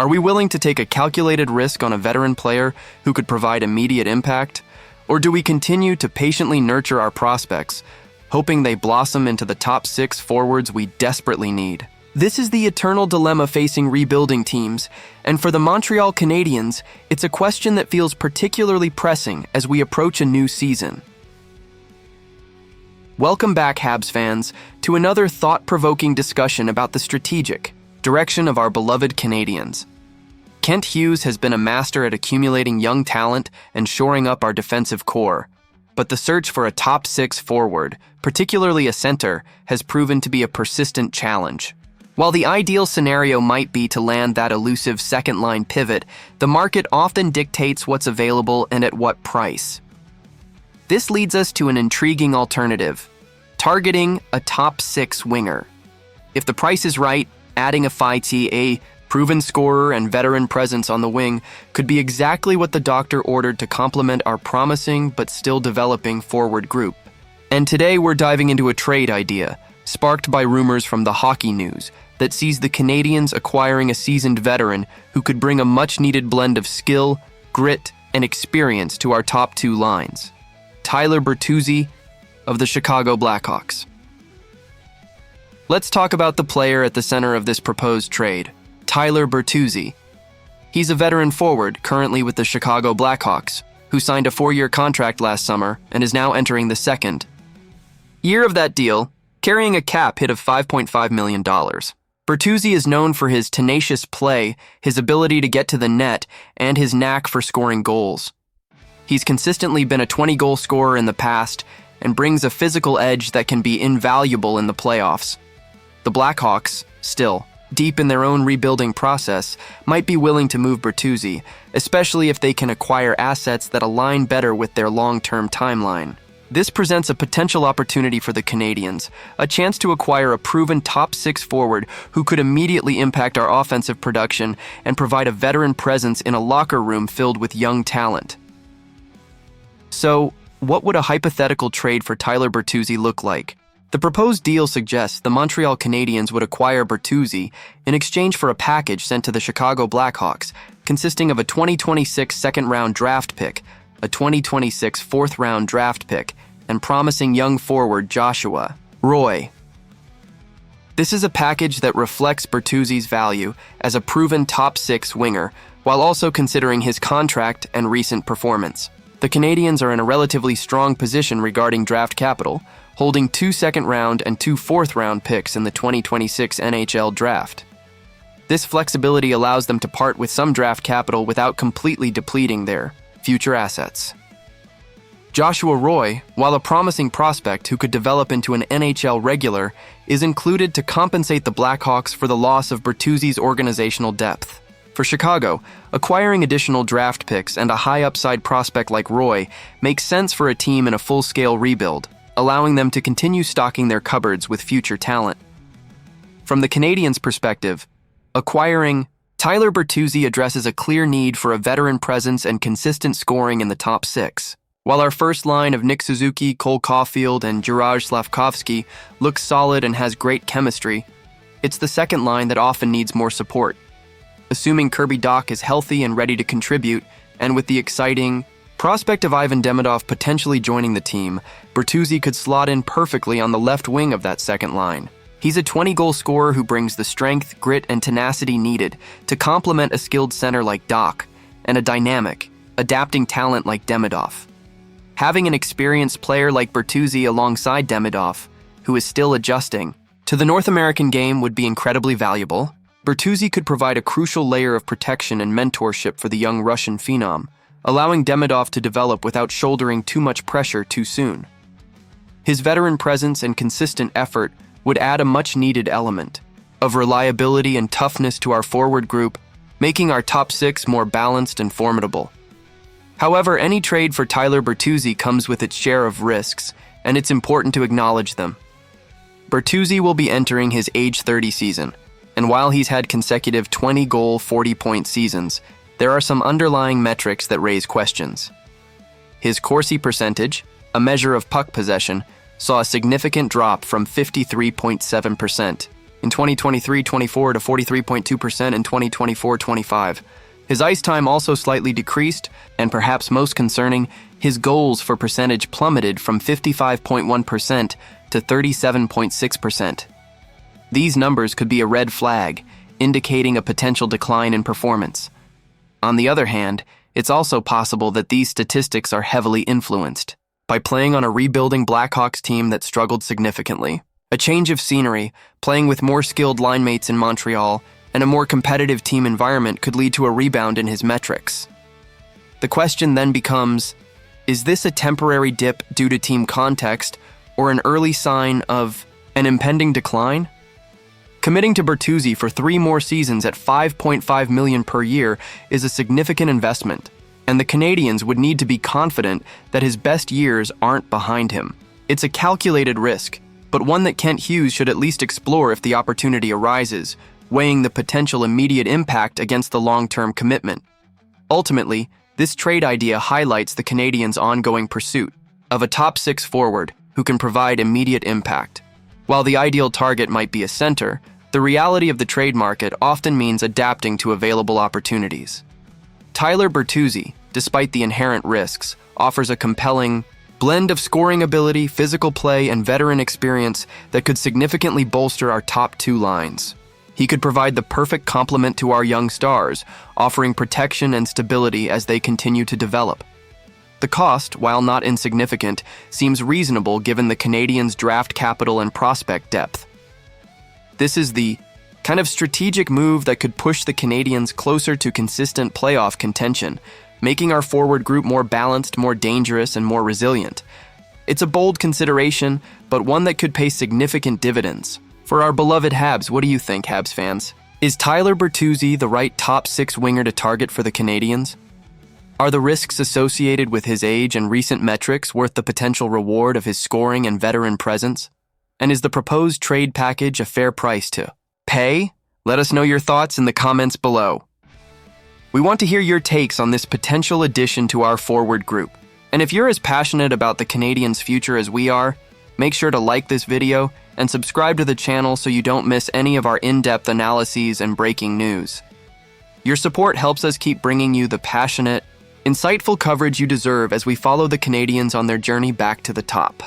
Are we willing to take a calculated risk on a veteran player who could provide immediate impact? Or do we continue to patiently nurture our prospects, hoping they blossom into the top 6 forwards we desperately need? This is the eternal dilemma facing rebuilding teams, and for the Montreal Canadiens, it's a question that feels particularly pressing as we approach a new season. Welcome back, Habs fans, to another thought-provoking discussion about the strategic direction of our beloved Canadiens. Kent Hughes has been a master at accumulating young talent and shoring up our defensive core, but the search for a top 6 forward, particularly a center, has proven to be a persistent challenge. While the ideal scenario might be to land that elusive second-line pivot, the market often dictates what's available and at what price. This leads us to an intriguing alternative: targeting a top 6 winger. If the price is right, adding a fighty, a proven scorer and veteran presence on the wing could be exactly what the doctor ordered to complement our promising but still developing forward group. And today we're diving into a trade idea, sparked by rumors from the Hockey News, that sees the Canadiens acquiring a seasoned veteran who could bring a much-needed blend of skill, grit, and experience to our top 2 lines. Tyler Bertuzzi of the Chicago Blackhawks. Let's talk about the player at the center of this proposed trade, Tyler Bertuzzi. He's a veteran forward currently with the Chicago Blackhawks, who signed a 4-year contract last summer and is now entering the 2nd year of that deal, carrying a cap hit of $5.5 million. Bertuzzi is known for his tenacious play, his ability to get to the net, and his knack for scoring goals. He's consistently been a 20-goal scorer in the past and brings a physical edge that can be invaluable in the playoffs. The Blackhawks, still deep in their own rebuilding process, might be willing to move Bertuzzi, especially if they can acquire assets that align better with their long-term timeline. This presents a potential opportunity for the Canadiens, a chance to acquire a proven top 6 forward who could immediately impact our offensive production and provide a veteran presence in a locker room filled with young talent. So, what would a hypothetical trade for Tyler Bertuzzi look like? The proposed deal suggests the Montreal Canadiens would acquire Bertuzzi in exchange for a package sent to the Chicago Blackhawks, consisting of a 2026 second-round draft pick, a 2026 fourth-round draft pick, and promising young forward Joshua Roy. This is a package that reflects Bertuzzi's value as a proven top 6 winger, while also considering his contract and recent performance. The Canadiens are in a relatively strong position regarding draft capital, holding 2 second-round and 2 fourth-round picks in the 2026 NHL draft. This flexibility allows them to part with some draft capital without completely depleting their future assets. Joshua Roy, while a promising prospect who could develop into an NHL regular, is included to compensate the Blackhawks for the loss of Bertuzzi's organizational depth. For Chicago, acquiring additional draft picks and a high-upside prospect like Roy makes sense for a team in a full-scale rebuild, allowing them to continue stocking their cupboards with future talent. From the Canadiens' perspective, acquiring Tyler Bertuzzi addresses a clear need for a veteran presence and consistent scoring in the top 6. While our first line of Nick Suzuki, Cole Caulfield, and Juraj Slavkovsky looks solid and has great chemistry, it's the second line that often needs more support. Assuming Kirby Dach is healthy and ready to contribute, and with the exciting prospect of Ivan Demidov potentially joining the team, Bertuzzi could slot in perfectly on the left wing of that second line. He's a 20-goal scorer who brings the strength, grit, and tenacity needed to complement a skilled center like Dach and a dynamic, adapting talent like Demidov. Having an experienced player like Bertuzzi alongside Demidov, who is still adjusting to the North American game, would be incredibly valuable. Bertuzzi could provide a crucial layer of protection and mentorship for the young Russian phenom, allowing Demidov to develop without shouldering too much pressure too soon. His veteran presence and consistent effort would add a much-needed element of reliability and toughness to our forward group, making our top 6 more balanced and formidable. However, any trade for Tyler Bertuzzi comes with its share of risks, and it's important to acknowledge them. Bertuzzi will be entering his age 30 season, and while he's had consecutive 20-goal, 40-point seasons, there are some underlying metrics that raise questions. His Corsi percentage, a measure of puck possession, saw a significant drop from 53.7% in 2023-24 to 43.2% in 2024-25. His ice time also slightly decreased, and perhaps most concerning, his goals for percentage plummeted from 55.1% to 37.6%. These numbers could be a red flag, indicating a potential decline in performance. On the other hand, it's also possible that these statistics are heavily influenced by playing on a rebuilding Blackhawks team that struggled significantly. A change of scenery, playing with more skilled line mates in Montreal, and a more competitive team environment could lead to a rebound in his metrics. The question then becomes, is this a temporary dip due to team context or an early sign of an impending decline? Committing to Bertuzzi for 3 more seasons at $5.5 million per year is a significant investment, and the Canadiens would need to be confident that his best years aren't behind him. It's a calculated risk, but one that Kent Hughes should at least explore if the opportunity arises, weighing the potential immediate impact against the long-term commitment. Ultimately, this trade idea highlights the Canadiens' ongoing pursuit of a top 6 forward who can provide immediate impact. While the ideal target might be a center, the reality of the trade market often means adapting to available opportunities. Tyler Bertuzzi, despite the inherent risks, offers a compelling blend of scoring ability, physical play, and veteran experience that could significantly bolster our top 2 lines. He could provide the perfect complement to our young stars, offering protection and stability as they continue to develop. The cost, while not insignificant, seems reasonable given the Canadiens' draft capital and prospect depth. This is the kind of strategic move that could push the Canadiens closer to consistent playoff contention, making our forward group more balanced, more dangerous, and more resilient. It's a bold consideration, but one that could pay significant dividends. For our beloved Habs, what do you think, Habs fans? Is Tyler Bertuzzi the right top 6 winger to target for the Canadiens? Are the risks associated with his age and recent metrics worth the potential reward of his scoring and veteran presence? And is the proposed trade package a fair price to pay? Let us know your thoughts in the comments below. We want to hear your takes on this potential addition to our forward group. And if you're as passionate about the Canadiens' future as we are, make sure to like this video and subscribe to the channel so you don't miss any of our in-depth analyses and breaking news. Your support helps us keep bringing you the passionate, insightful coverage you deserve as we follow the Canadiens on their journey back to the top.